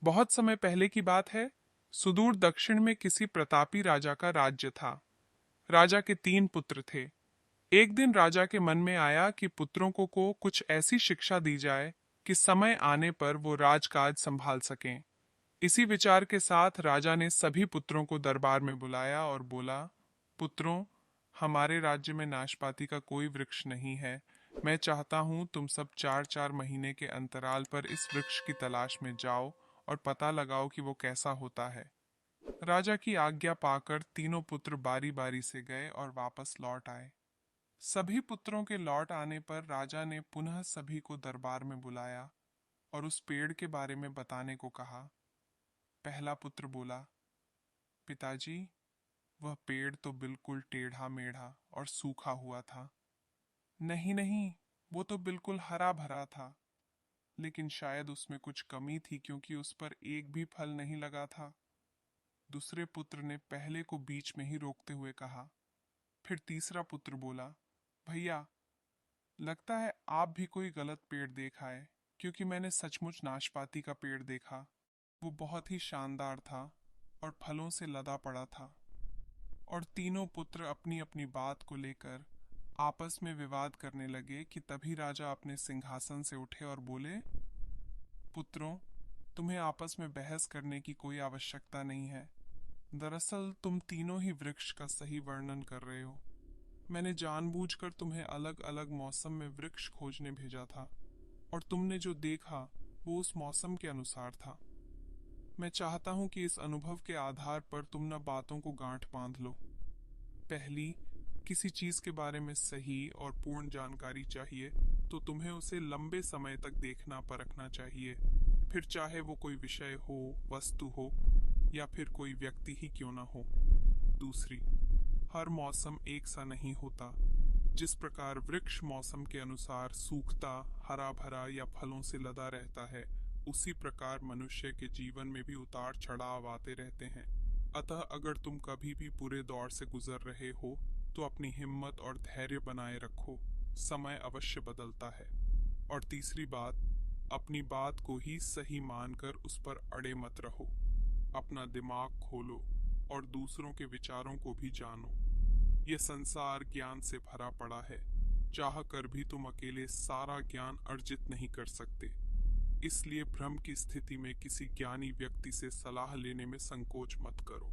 बहुत समय पहले की बात है। सुदूर दक्षिण में किसी प्रतापी राजा का राज्य था। राजा के 3 पुत्र थे। एक दिन राजा के मन में आया कि पुत्रों को कुछ ऐसी शिक्षा दी जाए कि समय आने पर वो राजकाज संभाल सकें। इसी विचार के साथ राजा ने सभी पुत्रों को दरबार में बुलाया और बोला, पुत्रों, हमारे राज्य में नाशपाती का कोई वृक्ष नहीं है। मैं चाहता हूं तुम सब 4-4 महीने के अंतराल पर इस वृक्ष की तलाश में जाओ और पता लगाओ कि वो कैसा होता है। राजा की आज्ञा पाकर तीनों पुत्र बारी बारी से गए और वापस लौट आए। सभी पुत्रों के लौट आने पर राजा ने पुनः सभी को दरबार में बुलाया और उस पेड़ के बारे में बताने को कहा। पहला पुत्र बोला, पिताजी, वह पेड़ तो बिल्कुल टेढ़ा मेढ़ा और सूखा हुआ था। नहीं नहीं, वो तो बिल्कुल हरा भरा था, लेकिन शायद उसमें कुछ कमी थी क्योंकि उस पर एक भी फल नहीं लगा था। दूसरे पुत्र ने पहले को बीच में ही रोकते हुए कहा। फिर तीसरा पुत्र बोला, भैया, लगता है आप भी कोई गलत पेड़ देख आए, क्योंकि मैंने सचमुच नाशपाती का पेड़ देखा। वो बहुत ही शानदार था और फलों से लदा पड़ा था। और तीनों पुत्र अपनी अपनी बात को लेकर आपस में विवाद करने लगे कि तभी राजा अपने सिंहासन से उठे और बोले, पुत्रों, तुम्हें आपस में बहस करने की कोई आवश्यकता नहीं है। दरअसल तुम तीनों ही वृक्ष का सही वर्णन कर रहे हो। मैंने जानबूझकर तुम्हें अलग अलग मौसम में वृक्ष खोजने भेजा था, और तुमने जो देखा वो उस मौसम के अनुसार था। मैं चाहता हूं कि इस अनुभव के आधार पर तुम न बातों को गांठ बांध लो। पहली, किसी चीज के बारे में सही और पूर्ण जानकारी चाहिए तो तुम्हें उसे लंबे समय तक देखना परखना चाहिए, फिर चाहे वो कोई विषय हो, वस्तु हो या फिर कोई व्यक्ति ही क्यों ना हो। दूसरी, हर मौसम एक सा नहीं होता। जिस प्रकार वृक्ष मौसम के अनुसार सूखता, हरा भरा या फलों से लदा रहता है, उसी प्रकार मनुष्य के जीवन में भी उतार चढ़ाव आते रहते हैं। अतः अगर तुम कभी भी बुरे दौर से गुजर रहे हो तो अपनी हिम्मत और धैर्य बनाए रखो, समय अवश्य बदलता है। और तीसरी बात, अपनी बात को ही सही मानकर उस पर अड़े मत रहो। अपना दिमाग खोलो और दूसरों के विचारों को भी जानो। ये संसार ज्ञान से भरा पड़ा है, चाह कर भी तुम अकेले सारा ज्ञान अर्जित नहीं कर सकते। इसलिए भ्रम की स्थिति में किसी ज्ञानी व्यक्ति से सलाह लेने में संकोच मत करो।